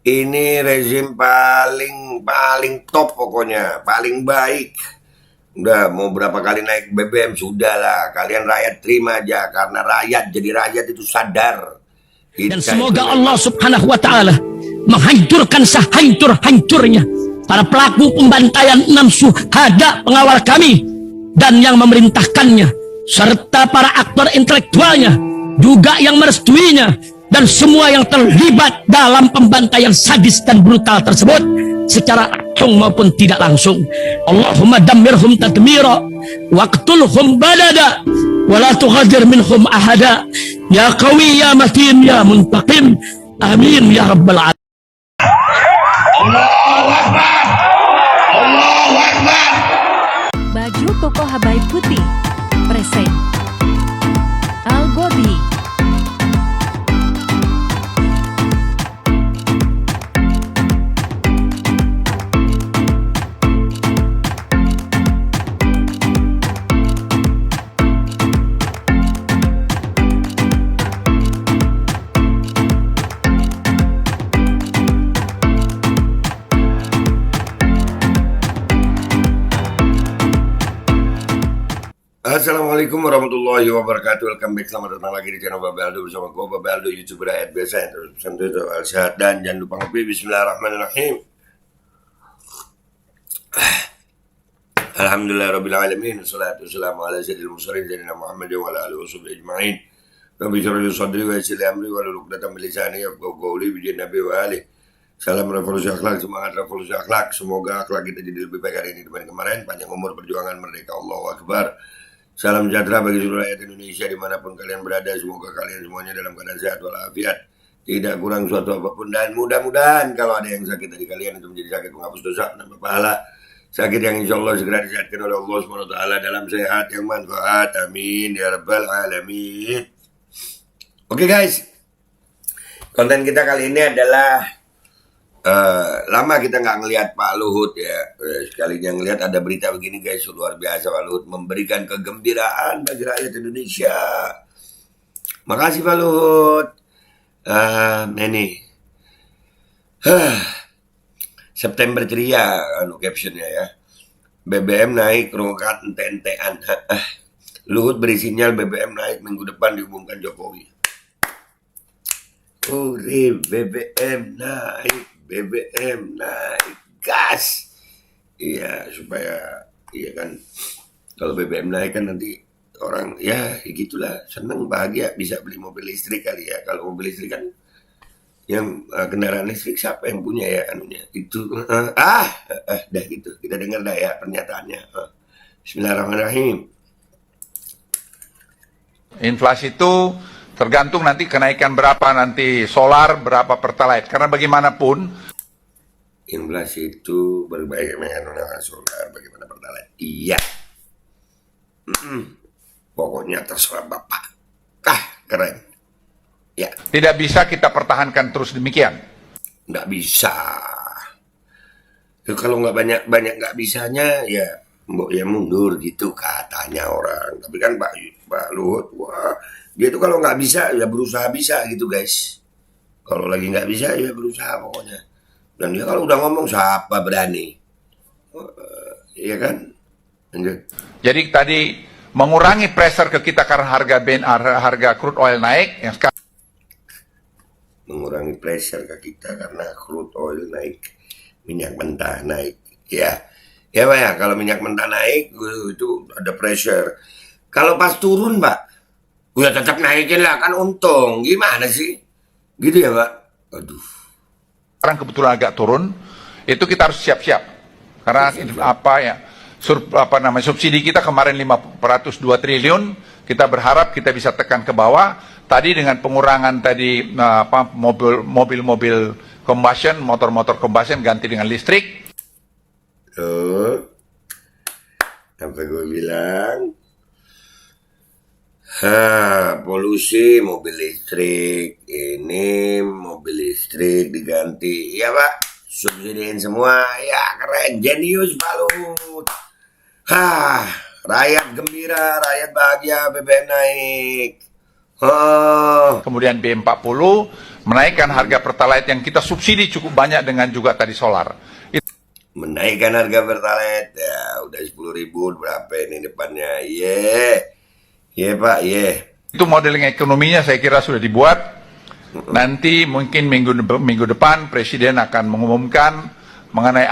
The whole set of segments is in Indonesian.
Ini rezim paling top pokoknya, paling baik. Udah mau berapa kali naik BBM, sudahlah. Kalian rakyat terima aja, karena rakyat itu sadar. Dan semoga Allah Subhanahu wa Ta'ala menghancurkan sehancur-hancurnya para pelaku pembantaian 6 syuhada pengawal kami dan yang memerintahkannya, serta para aktor intelektualnya juga yang merestuinya, dan semua yang terlibat dalam pembantaian sadis dan brutal tersebut secara langsung maupun tidak langsung. Allahumma dammirhum tadmira waqtulhum balada wala tughadir minhum ahada ya qawi ya matin ya muntaqim amin ya rabbal alamin. Allahu Akbar, Allahu Akbar. Baju koko Habaib putih present Al-Godi. Assalamualaikum warahmatullahi wabarakatuh. Welcome back, selamat datang lagi di channel Babe Aldo bersama gue Babe Aldo, YouTuber rakyat biasa yang terus pesan itu al-sehat, dan jangan lupa ngopi. Bismillahirrahmanirrahim. Alhamdulillahirabbil alamin, wassalatu wassalamu ala sayyidil mursalin sayyidina Muhammad wa ala alihi washabihi ajmain. Rabbi shrah li sadri wa yassir li amri wahlul 'uqdatam min lisani yafqahu qawli bi nabi wa ali. Salam revolusi akhlak, semangat revolusi akhlak. Semoga akhlak kita jadi lebih baik hari ini dibanding kemarin. Panjang umur, perjuangan, merdeka, Allahu Akbar. Salam sejahtera bagi seluruh rakyat Indonesia dimanapun kalian berada. Semoga kalian semuanya dalam keadaan sehat walafiat, tidak kurang suatu apapun, dan mudah-mudahan kalau ada yang sakit dari kalian itu menjadi sakit penghapus dosa, menambah pahala. Sakit yang insya Allah segera disehatkan oleh Allah SWT dalam sehat yang manfaat. Amin ya rabbal alamin. Oke guys, konten kita kali ini adalah lama kita nggak ngelihat Pak Luhut ya. Sekalinya ngelihat ada berita begini guys, luar biasa. Pak Luhut memberikan kegembiraan bagi rakyat Indonesia. Makasih Pak Luhut. Ini September ceria, captionnya ya. BBM naik, rongkat ente-entean. Luhut beri sinyal BBM naik minggu depan, diumumkan Jokowi. BBM naik, BBM naik, gas. Iya, supaya iya kan, kalau BBM naik kan nanti orang ya gitulah, seneng bahagia bisa beli mobil listrik kali ya. Kalau mobil listrik kan yang kendaraan listrik siapa yang punya ya anunya itu. Dah gitu, kita dengar dah ya pernyataannya. Bismillahirrahmanirrahim. Inflasi itu tergantung nanti kenaikan berapa nanti solar, berapa pertalite. Karena bagaimanapun inflasi itu berbagai menggunakan solar, bagaimana pertalite. Iya. Pokoknya terserah Bapak. Keren. Ya. Tidak bisa kita pertahankan terus demikian. Nggak bisa. Kalau nggak banyak nggak bisanya ya mundur gitu katanya orang. Tapi kan Pak Luhut, wah, dia itu kalau nggak bisa ya berusaha bisa gitu guys. Kalau lagi nggak bisa ya berusaha pokoknya. Dan dia kalau udah ngomong siapa berani, iya kan? Lanjut. Jadi tadi mengurangi pressure ke kita karena harga crude oil naik. Yang sekarang mengurangi pressure ke kita karena crude oil naik, minyak mentah naik. Ya Pak ya, kalau minyak mentah naik itu ada pressure. Kalau pas turun Pak, ya tetap naikin lah, kan untung. Gimana sih? Gitu ya Pak? Aduh. sekarang kebetulan agak turun, itu kita harus siap-siap. Karena subsidi kita kemarin 502 triliun, kita berharap kita bisa tekan ke bawah. Tadi dengan pengurangan tadi mobil-mobil combustion, motor-motor combustion ganti dengan listrik. Tuh. Apa gue bilang? Polusi mobil listrik, ini mobil listrik diganti, ya Pak, subsidiin semua, ya keren, jenius Pak Luhut. Rakyat gembira, rakyat bahagia, BBM naik. Kemudian B40, menaikkan harga Pertalite yang kita subsidi cukup banyak dengan juga tadi solar. Menaikkan harga Pertalite, ya udah 10.000 berapa ini depannya, Pak, Itu modeling ekonominya saya kira sudah dibuat. Nanti mungkin minggu depan Presiden akan mengumumkan mengenai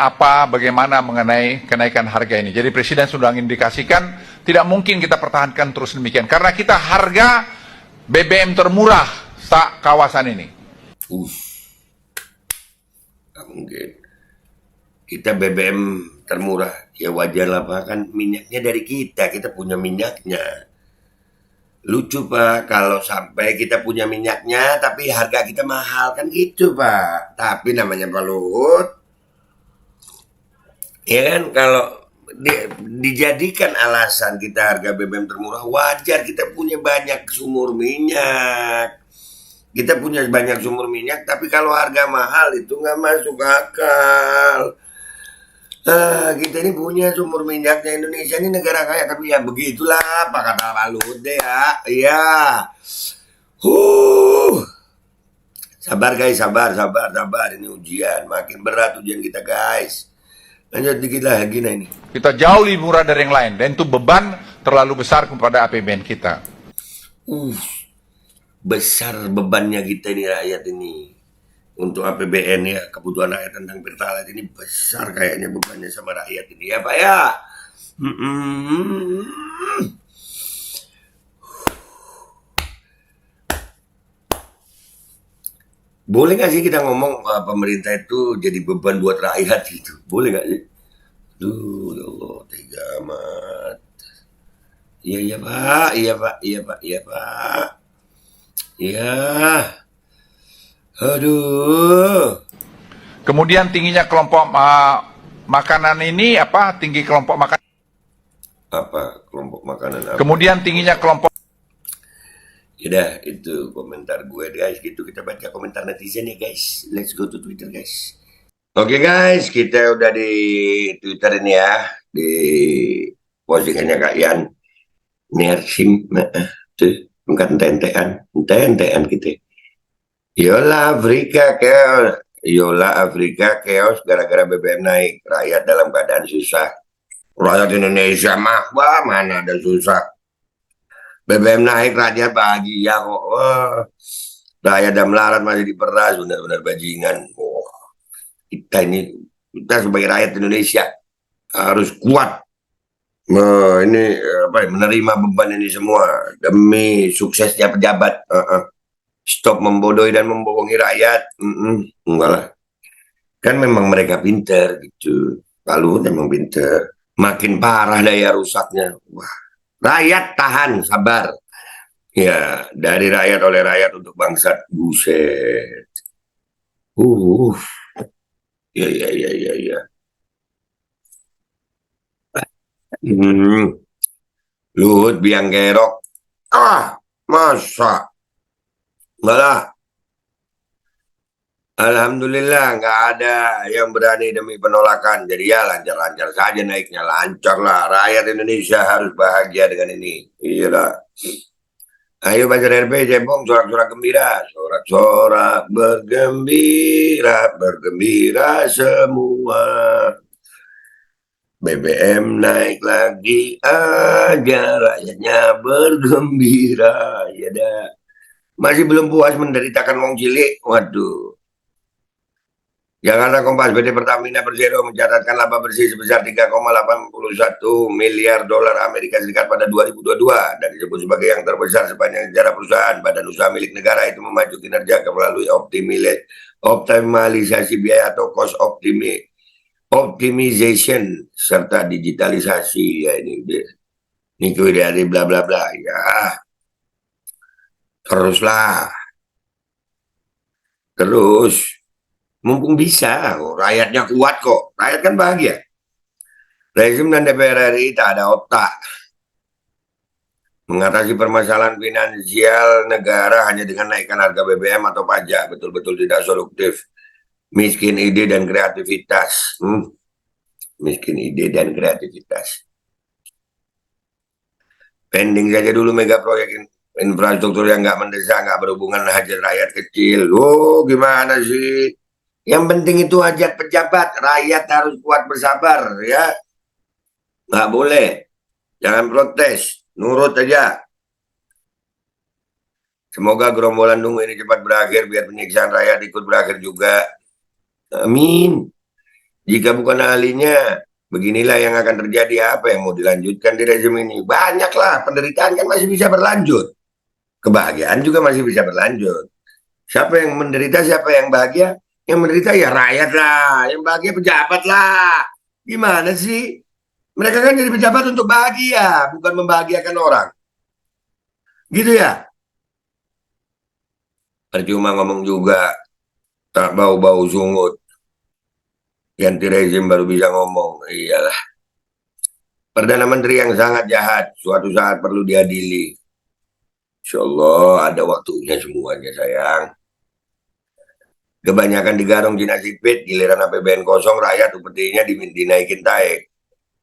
bagaimana mengenai kenaikan harga ini. Jadi Presiden sudah mengindikasikan tidak mungkin kita pertahankan terus demikian. Karena kita harga BBM termurah kawasan ini. Nggak mungkin. Kita BBM termurah, ya wajar lah Pak, kan minyaknya dari kita punya minyaknya. Lucu Pak, kalau sampai kita punya minyaknya tapi harga kita mahal, kan gitu Pak. Tapi namanya Pak Luhut, ya kan, kalau dijadikan alasan kita harga BBM termurah, wajar kita punya banyak sumur minyak. Kita punya banyak sumur minyak, tapi kalau harga mahal itu nggak masuk akal. Kita ini punya sumur minyaknya, Indonesia ini negara kaya, tapi ya begitulah Pak kata Pak Luhut deh ya. Iya. Sabar guys, sabar. Ini ujian, makin berat ujian kita guys. Lanjut dikit lagi nah ini. Kita jauh lebih murah dari yang lain, dan itu beban terlalu besar kepada APBN kita. Besar bebannya kita ini, rakyat ini. Untuk APBN ya, kebutuhan rakyat tentang Pertalite ini besar kayaknya bebannya sama rakyat ini ya Pak ya. Boleh gak sih kita ngomong pemerintah itu jadi beban buat rakyat gitu? Boleh gak sih? Duh, ya Allah, tega amat. Iya Pak. Iya. Aduh. Kemudian tingginya kelompok makanan ini tinggi kelompok makanan. Kelompok makanan apa? Kemudian tingginya kelompok. Yaudah, itu komentar gue guys. Gitu kita baca komentar netizen ya guys. Let's go to Twitter guys. Oke guys, kita udah di Twitter ini ya, di postingannya Kak Yan. Nersim, tuh bukan tentean kita. Yola Afrika chaos gara-gara BBM naik. Rakyat dalam keadaan susah. Rakyat Indonesia mah, mana ada susah. BBM naik, rakyat bahagia kok. Rakyat dan melarat masih diperas, benar-benar bajingan. Kita sebagai rakyat Indonesia harus kuat. Menerima beban ini semua demi suksesnya pejabat. Stop membodohi dan membohongi rakyat. Enggak lah. Kan memang mereka pinter gitu. Lalu memang pinter. Makin parah daya rusaknya. Wah. Rakyat tahan, sabar. Ya, dari rakyat oleh rakyat untuk bangsa. Buset. Ya. Luhut biang kerok. Masa? Malah, alhamdulillah nggak ada yang berani demi penolakan. Jadi ya lancar-lancar saja naiknya, lancar lah. Rakyat Indonesia harus bahagia dengan ini. Iyalah. Ayo baca RP Jempong, sorak-sorak gembira, sorak-sorak bergembira semua. BBM naik lagi aja, rakyatnya bergembira. Ya dah. Masih belum puas menderitakan wong cilik. Waduh. Jakarta Kompas, PT Pertamina Persero mencatatkan laba bersih sebesar 3,81 miliar dolar Amerika Serikat pada 2022 dan disebut sebagai yang terbesar sepanjang sejarah perusahaan. Badan usaha milik negara itu memacu kinerja melalui optimalisasi biaya atau cost optimization serta digitalisasi. Ya ini dari bla bla bla ya. Terus mumpung bisa, rakyatnya kuat kok, rakyat kan bahagia. Rezim dan DPR RI tak ada otak mengatasi permasalahan finansial negara hanya dengan naikkan harga BBM atau pajak. Betul-betul tidak solutif. Miskin ide dan kreativitas. Pending saja dulu mega proyek infrastruktur yang nggak mendesak, nggak berhubungan hajat rakyat kecil. Gimana sih? Yang penting itu hajat pejabat, rakyat harus kuat bersabar ya. Nggak boleh, jangan protes, nurut aja. Semoga gerombolan Dungu ini cepat berakhir, biar penyiksaan rakyat ikut berakhir juga. Amin. Jika bukan ahlinya, beginilah yang akan terjadi. Apa yang mau dilanjutkan di rezim ini? Banyaklah, penderitaan kan masih bisa berlanjut. Kebahagiaan juga masih bisa berlanjut. Siapa yang menderita, siapa yang bahagia? Yang menderita ya rakyat lah, yang bahagia pejabat lah. Gimana sih? Mereka kan jadi pejabat untuk bahagia, bukan membahagiakan orang. Gitu ya? Percuma ngomong juga, tak bau-bau sungut. Ganti rezim baru bisa ngomong. Iyalah. Perdana Menteri yang sangat jahat, suatu saat perlu diadili. Insya Allah ada waktunya semuanya sayang. Kebanyakan digarung Cina sipit, giliran APBN kosong, rakyat upetinya dinaikin taek.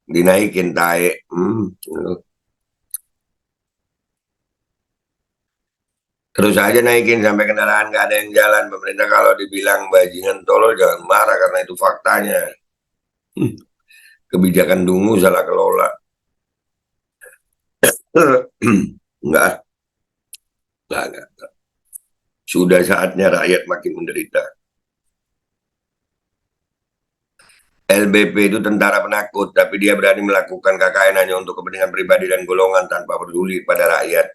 Dinaikin taek. Terus aja naikin sampai kendaraan nggak ada yang jalan. Pemerintah kalau dibilang bajingan tolol jangan marah karena itu faktanya. Kebijakan Dungu salah kelola. Enggak. Sudah saatnya rakyat makin menderita. LBP itu tentara penakut, tapi dia berani melakukan KKN hanya untuk kepentingan pribadi dan golongan tanpa peduli pada rakyat.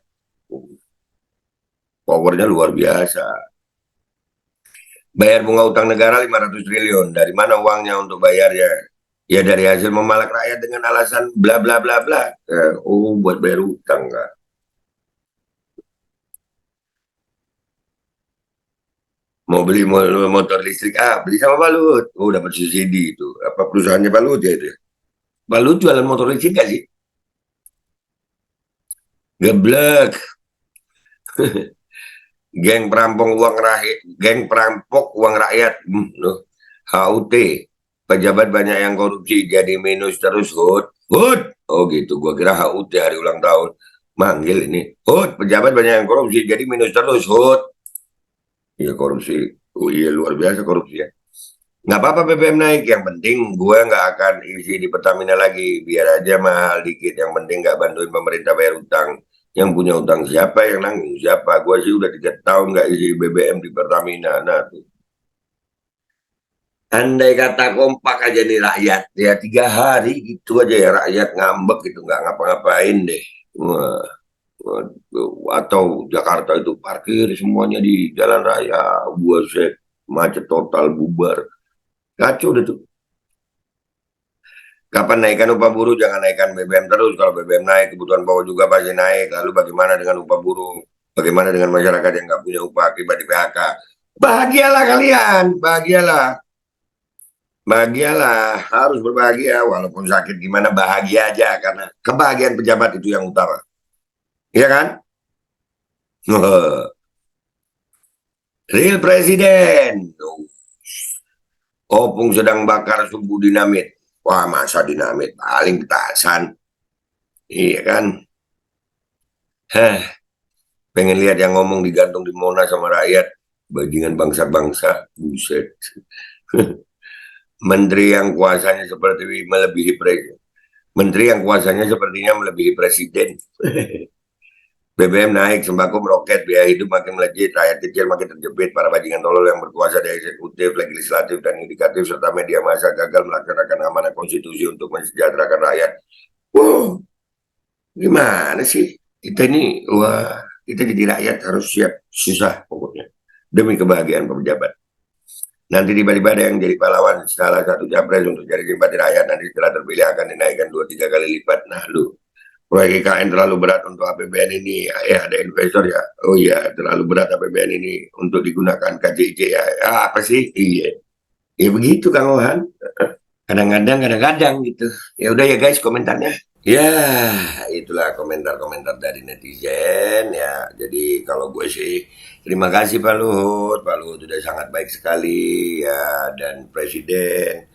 Powernya luar biasa. Bayar bunga utang negara 500 triliun. Dari mana uangnya untuk bayarnya? Ya dari hasil memalak rakyat dengan alasan bla bla bla bla. Buat bayar utang enggak. Mau beli motor listrik, beli sama Balut. Dapat subsidi itu. Apa perusahaannya Balut ya itu? Balut jualan motor listrik gak sih? Geblek. Geng perampok uang rakyat. HUT. Pejabat banyak yang korupsi jadi minus terus. Hut. Oh gitu, gua kira HUT hari ulang tahun. Manggil ini. Pejabat banyak yang korupsi jadi minus terus. Hut. Iya korupsi. Iya luar biasa korupsi ya. Nggak apa-apa BBM naik. Yang penting gue nggak akan isi di Pertamina lagi. Biar aja mahal dikit. Yang penting nggak bantuin pemerintah bayar utang. Yang punya utang siapa, yang nanggung siapa. Gue sih udah 3 tahun nggak isi BBM di Pertamina. Nah tuh. Andai kata kompak aja nih rakyat. Ya 3 hari gitu aja ya rakyat ngambek gitu. Nggak ngapa-ngapain deh. Wah. Atau Jakarta itu parkir semuanya di jalan raya, buset, macet total, bubar, kacau deh tuh. Kapan naikkan upah buruh? Jangan naikkan BBM terus. Kalau BBM naik, kebutuhan pokok juga pasti naik. Lalu bagaimana dengan upah buruh? Bagaimana dengan masyarakat yang nggak punya upah akibat di PHK? Bahagialah kalian, bahagialah, harus berbahagia walaupun sakit gimana, bahagia aja karena kebahagiaan pejabat itu yang utama. Iya kan? Real presiden. Opung sedang bakar sumbu dinamit. Wah, masa dinamit paling petasan. Iya kan? Pengen lihat yang ngomong digantung di Monas sama rakyat. Bajingan bangsa-bangsa. Buset. Menteri yang kuasanya seperti melebihi presiden. Menteri yang kuasanya sepertinya melebihi presiden. BBM naik, sembako meroket, biaya hidup makin melejit, rakyat kecil makin terjepit, para bajingan tolol yang berkuasa di eksekutif, legislatif, dan yudikatif, serta media massa gagal melaksanakan amanah konstitusi untuk mensejahterakan rakyat. Gimana sih? Kita ini, kita jadi rakyat harus siap susah pokoknya. Demi kebahagiaan pejabat. Nanti tiba-tiba ada yang jadi pahlawan salah satu capres untuk cari simpati rakyat, nanti setelah terpilih akan dinaikkan 2-3 kali lipat. Nah lu. Proyek IKN terlalu berat untuk APBN ini, ya ada investor ya. Oh iya, terlalu berat APBN ini untuk digunakan KJJ ya. Apa sih? Iya. Ya begitu Kang Ohan. Kadang-kadang gitu. Ya udah ya guys komentarnya. Ya, itulah komentar-komentar dari netizen ya. Jadi kalau gue sih terima kasih Pak Luhut. Pak Luhut sudah sangat baik sekali ya, dan presiden.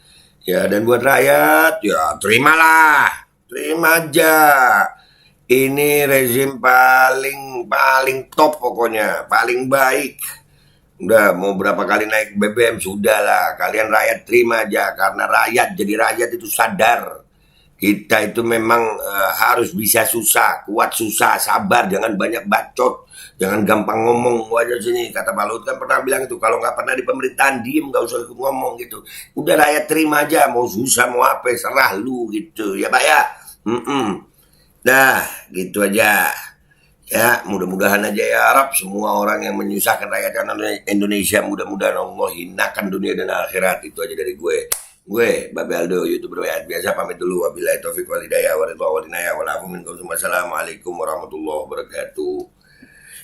Ya, dan buat rakyat ya terimalah. Terima aja. Ini rezim paling top pokoknya, paling baik. Udah mau berapa kali naik BBM sudahlah, kalian rakyat terima aja karena rakyat itu sadar kita itu memang harus bisa susah, kuat susah, sabar, jangan banyak bacot, jangan gampang ngomong aja sini. Kata Pak Luhut kan pernah bilang itu, kalau nggak pernah di pemerintahan diem, nggak usah ikut ngomong gitu. Udah rakyat terima aja, mau susah mau apa, serah lu gitu ya Pak ya. Nah, gitu aja. Ya, mudah-mudahan aja ya Arab, semua orang yang menyusahkan rakyat Indonesia, mudah-mudahan Allah hinakan dunia dan akhirat. Itu aja dari gue. Gue, Babe Aldo, YouTuber WA biasa, pamit dulu. Wabillahi taufiq wal hidayah, warahmatullahi wabarakatuh. Wassalamualaikum warahmatullahi wabarakatuh.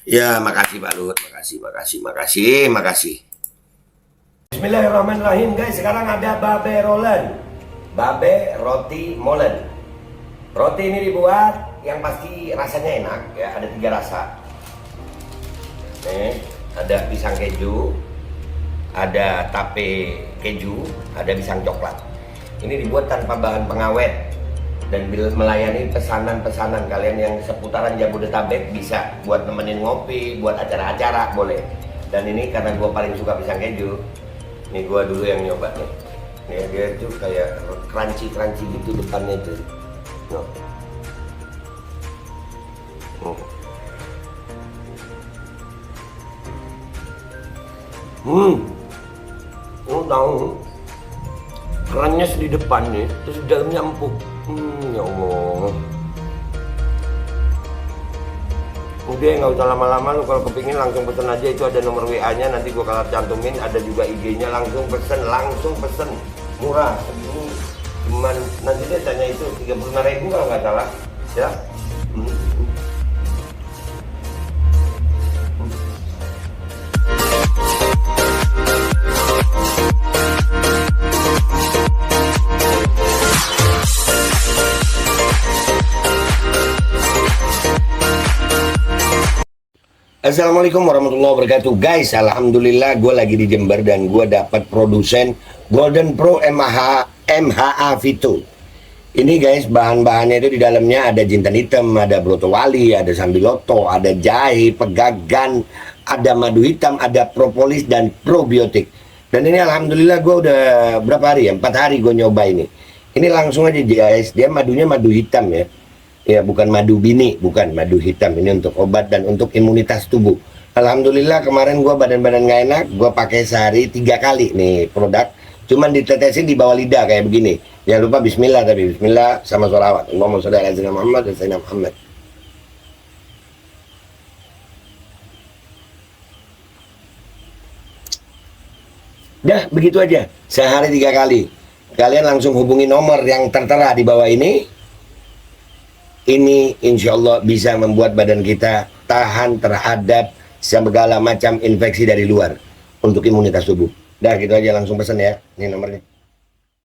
Ya, makasih Pak Luhut, makasih. Bismillahirrahmanirrahim guys, sekarang ada Babe Rolen. Babe Roti Molen. Roti ini dibuat yang pasti rasanya enak ya, ada 3 rasa. Nih, ada pisang keju, ada tape keju, ada pisang coklat. Ini dibuat tanpa bahan pengawet dan melayani pesanan-pesanan kalian yang seputaran Jabodetabek, bisa buat nemenin ngopi, buat acara-acara boleh. Dan ini karena gue paling suka pisang keju, ini gue dulu yang nyoba nih. Nih dia tuh kayak crunchy gitu depannya itu. No. Tahu kerannya di depan nih, terus di dalamnya empuk. Ya Allah. Udah nggak usah lama-lama, lu kalau kepingin langsung pesen aja, itu ada nomor WA-nya, nanti gua kalau cantumin, ada juga IG-nya, langsung pesen, murah. Cuman nanti dia tanya itu 35.000 kalau nggak salah ya. Assalamualaikum warahmatullahi wabarakatuh guys. Alhamdulillah gue lagi di Jember dan gue dapat produsen Golden Pro MHA Vito. Ini guys, bahan-bahannya itu di dalamnya ada jintan hitam, ada broto wali, ada sambiloto, ada jahe, pegagan, ada madu hitam, ada propolis dan probiotik. Dan ini alhamdulillah gue udah berapa hari ya? 4 hari gue nyoba ini. Ini langsung aja guys, dia madunya madu hitam ya. Ya bukan madu bini, bukan madu hitam. Ini untuk obat dan untuk imunitas tubuh. Alhamdulillah kemarin gue badan-badan gak enak, gue pakai sehari 3 kali nih produk. Cuman ditetesin di bawah lidah kayak begini. Jangan lupa bismillah, tapi bismillah sama sholawat. Allahumma sholli ala sayyidina Muhammad dan sayyidina Muhammad. Dah begitu aja, sehari 3 kali. Kalian langsung hubungi nomor yang tertera di bawah ini. Ini insya Allah bisa membuat badan kita tahan terhadap segala macam infeksi dari luar untuk imunitas tubuh. Dah gitu aja, langsung pesan ya, ini nomornya.